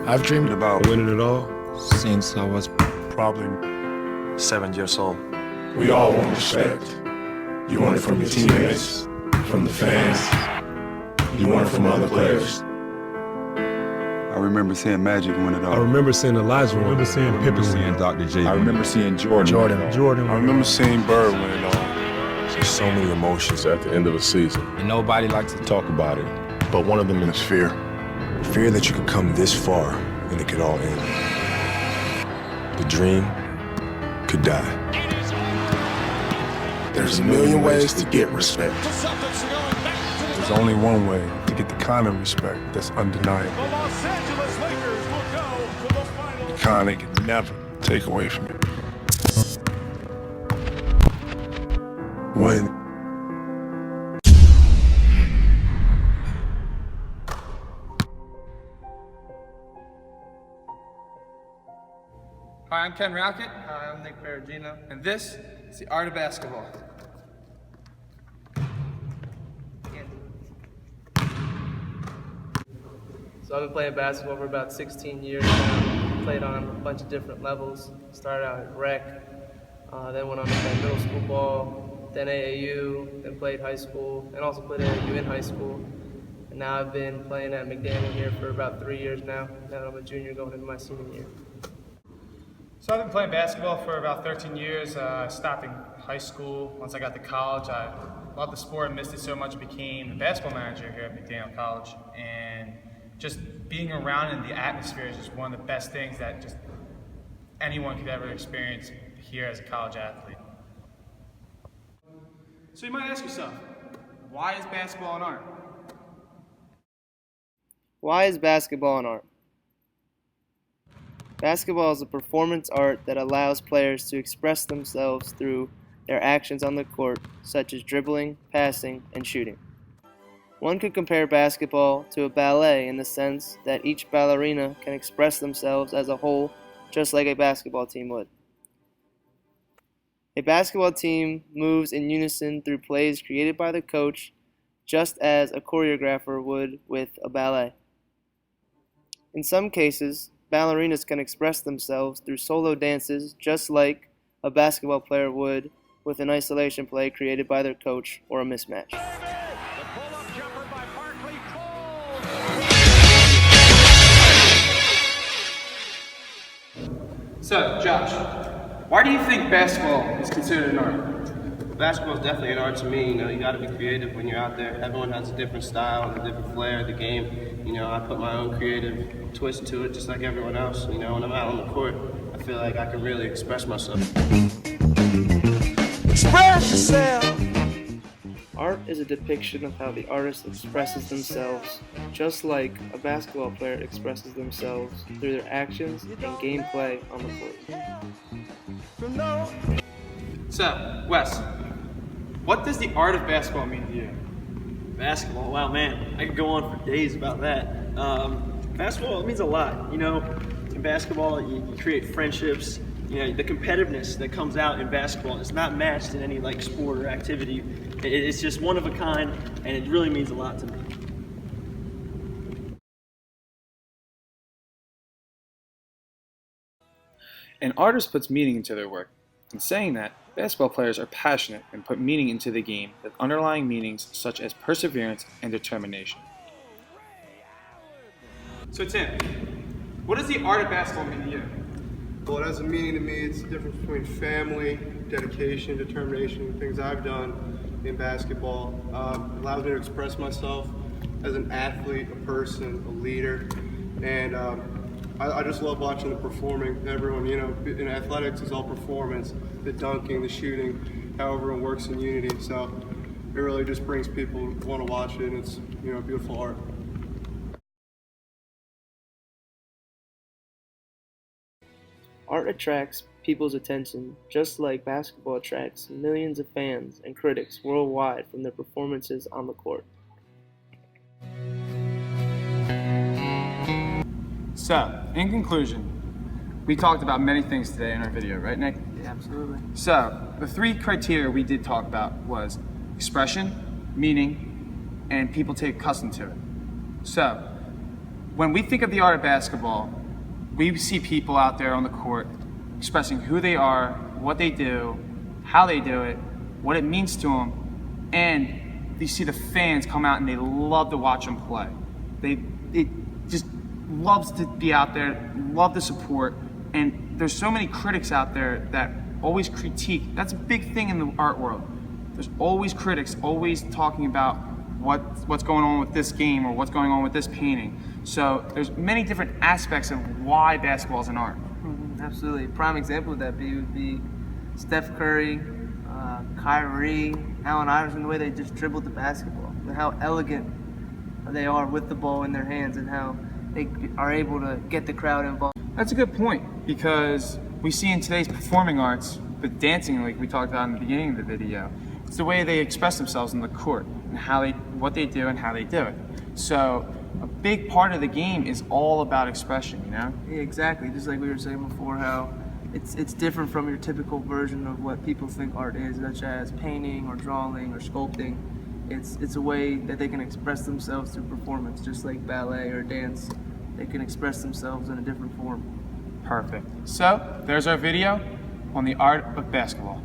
I've dreamed about winning it all since I was probably 7 years old. We all want respect. You want it from your teammates, from the fans. You want it from other players. I remember seeing Magic win it all. I remember seeing Elijah. I remember seeing Pippen win. Dr. J. I remember seeing Jordan. I remember seeing Bird win it all. There's so many emotions at the end of a season. And nobody likes to talk about it. But one of them is fear. Fear that you could come this far and it could all end. The dream could die. There's a million ways to get respect. There's only one way to get the kind of respect that's undeniable. The Los Angeles Lakers will go to the final. The kind they can never take away from you. When Hi, I'm Ken Rocket. Hi, I'm Nick Perugino. And this is the art of basketball. So I've been playing basketball for about 16 years now. Played on a bunch of different levels. Started out at rec, then went on to play middle school ball, then AAU, then played high school, and also played AAU in high school. And now I've been playing at McDaniel here for about 3 years now. Now I'm a junior going into my senior year. So I've been playing basketball for about 13 years. Stopped in high school. Once I got to college, I loved the sport and missed it so much, I became the basketball manager here at McDaniel College. And just being around in the atmosphere is just one of the best things that just anyone could ever experience here as a college athlete. So you might ask yourself, why is basketball an art? Why is basketball an art? Basketball is a performance art that allows players to express themselves through their actions on the court, such as dribbling, passing, and shooting. One could compare basketball to a ballet in the sense that each ballerina can express themselves as a whole, just like a basketball team would. A basketball team moves in unison through plays created by the coach, just as a choreographer would with a ballet. In some cases, ballerinas can express themselves through solo dances just like a basketball player would with an isolation play created by their coach or a mismatch. The pull-up jumper by Barkley falls. So, Josh, why do you think basketball is considered an art? Basketball is definitely an art to me. You know, you got to be creative when you're out there. Everyone has a different style and a different flair of the game. You know, I put my own creative twist to it, just like everyone else. You know, when I'm out on the court, I feel like I can really express myself. Express yourself. Art is a depiction of how the artist expresses themselves, just like a basketball player expresses themselves through their actions and gameplay on the court. So, Wes, what does the art of basketball mean to you? Basketball, wow, man, I could go on for days about that. Basketball, it means a lot. You know, in basketball, you create friendships. You know, the competitiveness that comes out in basketball is not matched in any like sport or activity. It's just one of a kind, and it really means a lot to me. An artist puts meaning into their work. In saying that, basketball players are passionate and put meaning into the game with underlying meanings such as perseverance and determination. So Tim, what does the art of basketball mean to you? Well, it has a meaning to me. It's the difference between family, dedication, determination, things I've done in basketball. It allows me to express myself as an athlete, a person, a leader, and I just love watching the performing. Everyone, you know, in athletics is all performance, the dunking, the shooting, how everyone works in unity. So it really just brings people who want to watch it, and it's, you know, beautiful art. Art attracts people's attention, just like basketball attracts millions of fans and critics worldwide from their performances on the court. So, in conclusion, we talked about many things today in our video, right, Nick? Yeah, absolutely. So, the three criteria we did talk about was expression, meaning, and people take custom to it. So, when we think of the art of basketball, we see people out there on the court expressing who they are, what they do, how they do it, what it means to them, and you see the fans come out and they love to watch them play. It just loves to be out there, love the support, and there's so many critics out there that always critique. That's a big thing in the art world. There's always critics, always talking about what's going on with this game or what's going on with this painting. So there's many different aspects of why basketball is an art. Absolutely. Prime example of that would be Steph Curry, Kyrie, Allen Iverson, the way they just dribbled the basketball, and how elegant they are with the ball in their hands, and how they are able to get the crowd involved. That's a good point, because we see in today's performing arts, the dancing, like we talked about in the beginning of the video, it's the way they express themselves in the court and what they do and how they do it. So a big part of the game is all about expression, you know? Yeah, exactly. Just like we were saying before, how it's different from your typical version of what people think art is, such as painting or drawing or sculpting. It's a way that they can express themselves through performance, just like ballet or dance. They can express themselves in a different form. Perfect. So there's our video on the art of basketball.